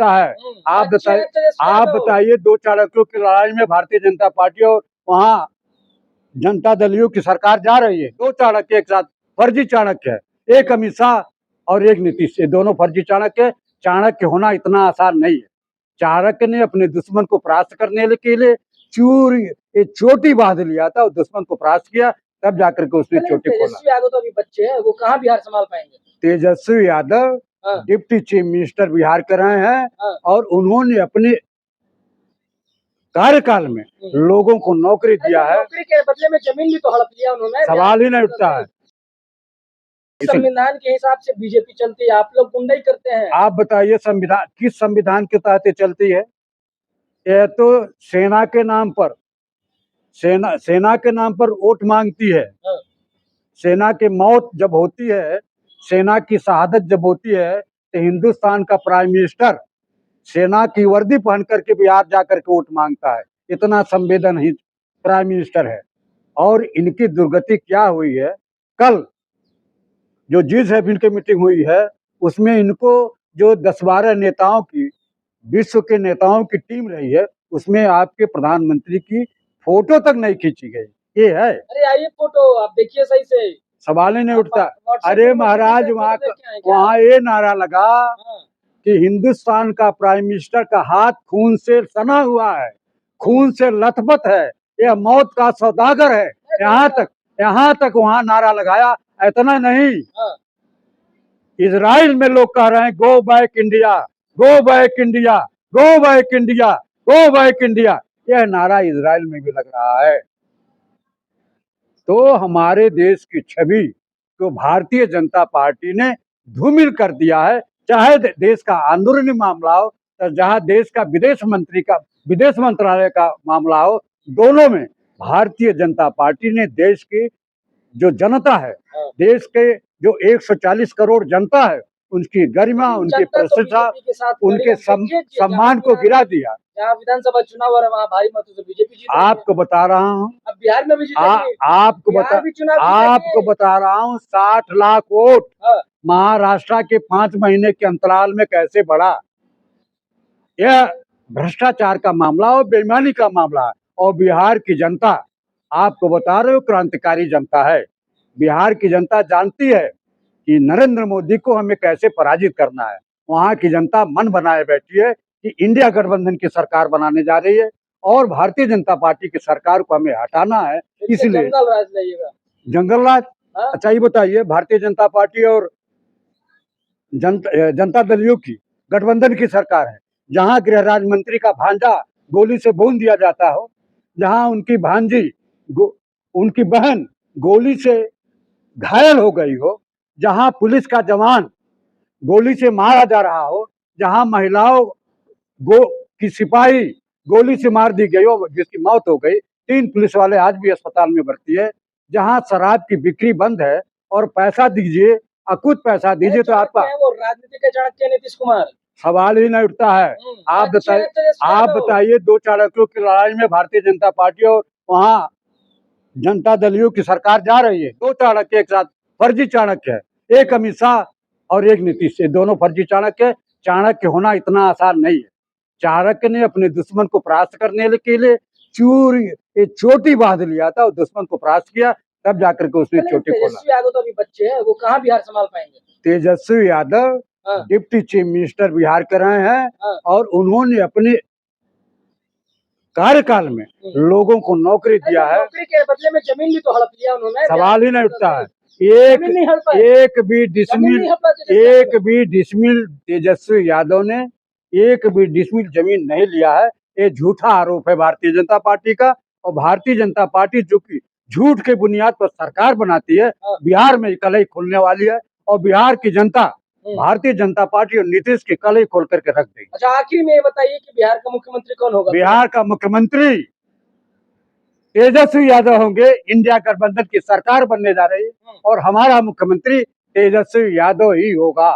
उठता है। आप बताइए 2 चाणक्यों की लड़ाई में भारतीय जनता पार्टी और वहाँ जनता दलियों की सरकार जा रही है। 2 चाणक्य एक साथ, फर्जी चाणक्य है, एक अमित शाह और एक नीतीश, ये दोनों फर्जी चाणक्य। चाणक्य होना इतना आसान नहीं है। चाणक्य ने अपने दुश्मन को परास्त करने के लिए चोटी बांध लिया था और दुश्मन को परास्त किया, तब जाकर के उसने चोटी खोला। तेजस्वी यादव तो अभी बच्चे हैं, वो कहाँ बिहार संभाल पाएंगे? Tejashwi Yadav deputy chief minister Bihar के रहे हैं और उन्होंने अपने कार्यकाल में लोगों को नौकरी दिया है। नौकरी के बदले में जमीन भी तो हड़प लिया उन्होंने। सवाल ही नहीं उठता है। संविधान के हिसाब से बीजेपी चलती है, आप लोग गुंडाई करते हैं। आप बताइए संविधान किस संविधान के तहत चलती है? यह तो सेना के नाम पर सेना के नाम पर वोट मांगती है। सेना की मौत जब होती है, सेना की शहादत जब होती है, तो हिंदुस्तान का प्राइम मिनिस्टर सेना की वर्दी पहन करके बिहार जाकर के वोट मांगता है। इतना संवेदनहीन प्राइम मिनिस्टर है। और इनकी दुर्गति क्या हुई है? कल जो G7 की मीटिंग हुई है, उसमें इनको जो 10-12 नेताओं की, विश्व के नेताओं की टीम रही है, उसमें आपके प्रधानमंत्री की फोटो तक नहीं खींची गई। ये है। अरे आइए फोटो आप देखिए सही से। सवाल ही नहीं उठता। अरे महाराज, वहाँ ये नारा लगा कि हिंदुस्तान का प्राइम मिनिस्टर का हाथ खून से सना हुआ है, खून से लथपथ है, यह मौत का सौदागर है। यहाँ तक वहाँ नारा लगाया। इतना नहीं, इजराइल में लोग कह रहे हैं go back India, go back India, go back India, go back India. यह नारा इजराइल में भी लग रहा है। तो हमारे देश की छवि को भारतीय जनता पार्टी ने धूमिल कर दिया है। चाहे देश का आंदोलनी मामला हो, जहां देश का विदेश मंत्रालय का मामला हो, दोनों में भारतीय जनता पार्टी ने देश की जो जनता है, देश के जो 140 करोड़ जनता है, उनकी गरिमा, उनकी प्रतिष्ठा, उनके सम्मान को गिरा दिया। जहाँ विधानसभा चुनाव हो रहा है वहाँ भारी मतों से बीजेपी जीत रही है। आपको बता रहा हूँ, अब बिहार में भी जीतेगी। आपको बता रहा हूँ 60 लाख वोट महाराष्ट्र के 5 महीने के अंतराल में कैसे बढ़ा। यह भ्रष्टाचार का मामला और बेईमानी का मामला है। और बिहार की जनता, आपको बता रहे हो, क्रांतिकारी जनता है। बिहार की जनता जानती है कि नरेंद्र मोदी को हमें कैसे पराजित करना है। वहाँ की जनता मन बनाए बैठी है कि इंडिया गठबंधन की सरकार बनाने जा रही है और भारतीय जनता पार्टी की सरकार को हमें हटाना है। इसलिए जंगल राज। अच्छा ये बताइए, भारतीय जनता पार्टी और जनता दलियों की गठबंधन की सरकार है, जहां गृह राज्य मंत्री का भांजा गोली से भून दिया जाता हो, जहां उनकी भांजी उनकी बहन गोली से घायल हो गई हो, जहां पुलिस का जवान गोली से मारा जा रहा हो, जहां महिलाओं की सिपाही गोली से मार दी गई हो, जिसकी मौत हो गई, 3 पुलिस वाले आज भी अस्पताल में भर्ती है, जहां शराब की बिक्री बंद है और पैसा दीजिए, अकुत पैसा दीजिए तो आपका राजनीति के चाणक्य नीतीश कुमार। सवाल ही नहीं उठता है। आप बताइए 2 चाणक्यों की लड़ाई में भारतीय जनता पार्टी और वहाँ जनता दलियों की सरकार जा रही है। 2 चाणक्य एक साथ, फर्जी चाणक्य है, एक अमित शाह और एक नीतीश, ये दोनों फर्जी चाणक्य। चाणक्य होना इतना आसान नहीं है। चाणक्य ने अपने दुश्मन को परास्त करने के लिए चोटी बांध लिया था और दुश्मन को परास्त किया, तब जाकर के उसने चोटी खोला। तेजस्वी यादव तो अभी बच्चे हैं, वो कहाँ बिहार संभाल पाएंगे? Tejashwi Yadav deputy chief minister Bihar के रहे हैं और उन्होंने अपने कार्यकाल में लोगों को नौकरी दिया है। नौकरी के बदले में जमीन भी तो हड़प लिया उन्होंने। सवाल ही नहीं उठता है। एक भी डिसमिल तेजस्वी यादव ने एक भी डिसमिल जमीन नहीं लिया है। ये झूठा आरोप है भारतीय जनता पार्टी का। और भारतीय जनता पार्टी जो कि झूठ के बुनियाद पर सरकार बनाती है, बिहार में कल ही खुलने वाली है और बिहार की जनता भारतीय जनता पार्टी और नीतीश की कल ही खोल करके रख देगी। अच्छा, आखिर में ये बताइए कि बिहार का मुख्यमंत्री कौन होगा? बिहार का मुख्यमंत्री तेजस्वी यादव होंगे। इंडिया गठबंधन की सरकार बनने जा रही है और हमारा मुख्यमंत्री तेजस्वी यादव ही होगा।